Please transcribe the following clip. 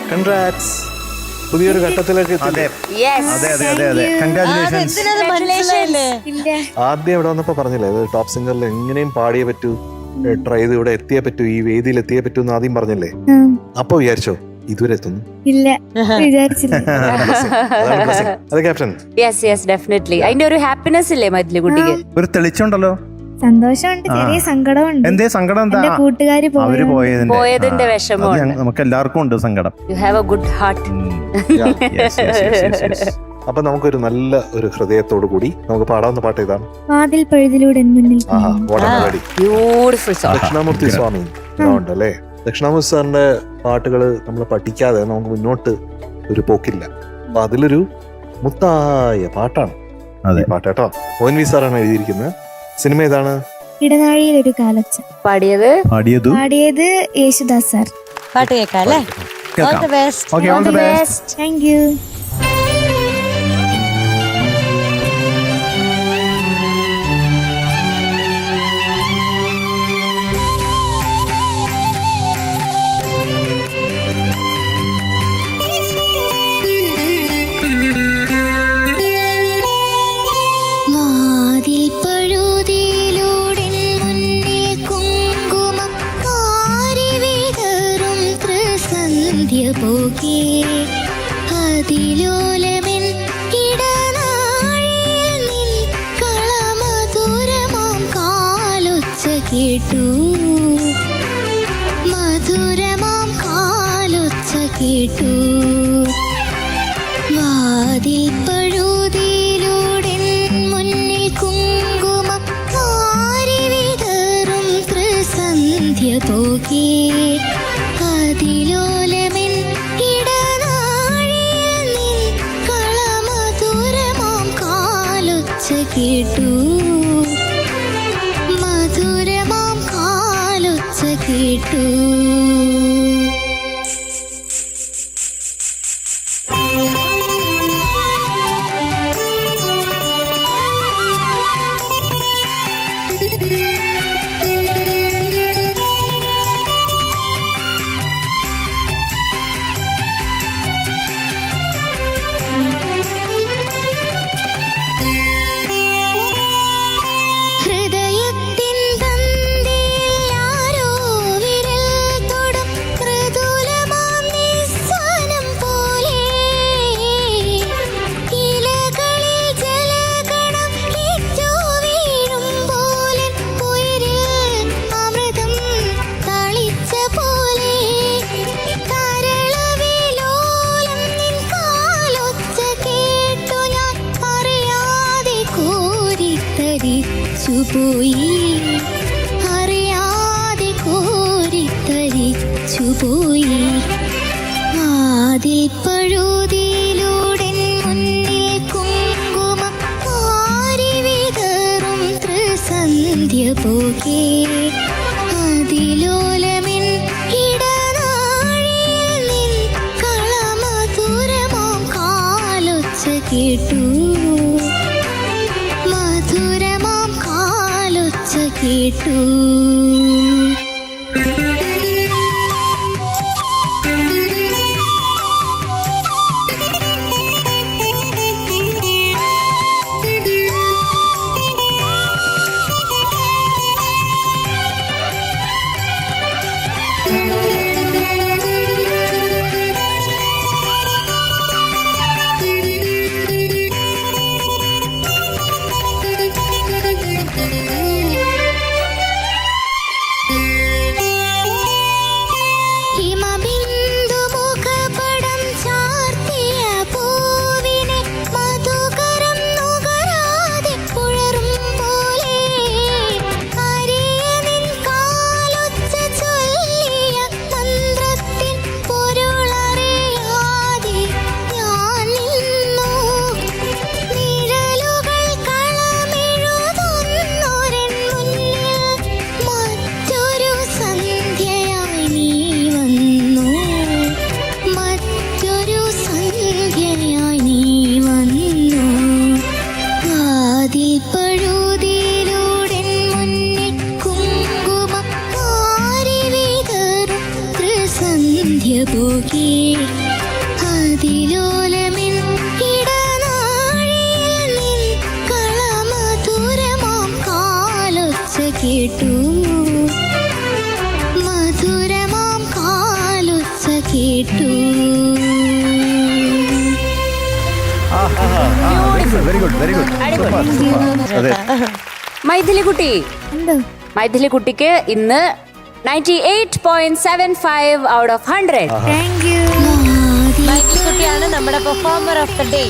Congrats, പുതിയൊരു ഘട്ടത്തിലേക്ക് എത്തി. ആദ്യം ഇവിടെ വന്നപ്പോ പറഞ്ഞില്ലേ ഇത് ടോപ്പ് സിംഗറിൽ എങ്ങനെയും പാടിയേ പറ്റൂ, ട്രൈ ചെയ്ത് ഇവിടെ എത്തിയേ പറ്റൂ, ഈ വേദിയിൽ എത്തിയേ പറ്റൂ എന്ന് ആദ്യം പറഞ്ഞില്ലേ. അപ്പൊ വിചാരിച്ചോ ഇതുവരെ എത്തുന്നു? ഇല്ല, വിചാരിച്ചില്ല. അതെ ക്യാപ്റ്റൻ. അതിന്റെ ഒരു ഹാപ്പിനെസ് ഇല്ലേ മൈഥിലി കുട്ടിക്ക്? ഒരു തെളിച്ചുണ്ടല്ലോ. സന്തോഷമുണ്ട്, ചെറിയ സങ്കടമുണ്ട്. എന്തേ സങ്കടം? എന്താ? കൂട്ടുകാര് അവര് പോയതിന്റെ വിഷമം നമുക്ക് എല്ലാവർക്കും ഉണ്ട് സങ്കടം. You have A good heart. അപ്പൊ നമുക്കൊരു നല്ല ഒരു ഹൃദയത്തോടു കൂടി നമുക്ക് പാടാവുന്ന പാട്ട് ഇതാണ്. വാതിൽ പഴുതിലൂടെ മുന്നിൽ ബ്യൂട്ടിഫുൾ സോങ്. ദക്ഷിണാമൂർത്തി സ്വാമി ഉണ്ടല്ലേ. ദക്ഷിണാമൂർത്തി സാറിന്റെ പാട്ടുകള് നമ്മൾ പഠിക്കാതെ നമുക്ക് മുന്നോട്ട് ഒരു പോക്കില്ല. അപ്പൊ അതിലൊരു മുത്തായ പാട്ടാണ് പാട്ട് കേട്ടോ. ONV സാറാണ് എഴുതിയിരിക്കുന്നത്. സിനിമ ഏതാണ്? ഇടനാഴിയിൽ ഒരു കാലച്ച. പാടിയത് യേശുദാസ് സാർ. പാട്ട് കേൾക്കാം അല്ലേ? All the best. Okay, all the best. Thank you. അതിലോലമെൻ ഇടനാഴിയിൽ നിൻ കളമധുരമാം കാലൊച്ച കേട്ടു, മധുരമാം കാലൊച്ച കേട്ടു. വാതിൽ പഴുതിയിലൂടെ മുന്നിൽ കുങ്കുമം കാരി വിതറും ത്രിസന്ധ്യ പോകേ. അതിലോലമെൻ ഇടനാഴിയിൽ നിൻ കളമധുരമാം കാലൊച്ച കേട്ടു, മധുരമാം കാലൊച്ച കേട്ടു. അറിയാതെ കോരിത്തരിച്ചുപോയി. ആദിപ്പഴുതിയിലൂടെ മുന്നിൽ കുങ്കുമം കാരി വിതറും ത്രിസന്ധ്യ പോകേ. അതിലോലമെൻ ഇടനാഴിയിൽ നിൻ കളമധുരമാം കാലൊച്ച കേട്ടു, മധുരമാം കാലൊച്ച കേട്ടു. കേട്ടു മധുരമാം കാലൊച്ച കേട്ടു വെരി ഗുഡ് വെരി ഗുഡ് അതെ മൈഥിലി കുട്ടി, എന്തോ മൈഥിലി കുട്ടിക്ക് ഇന്ന് 98.75 out of 100. Thank you. Maithili കുട്ടിയാണ് നമ്മുടെ പെർഫോമർ ഓഫ് ദ ഡേ.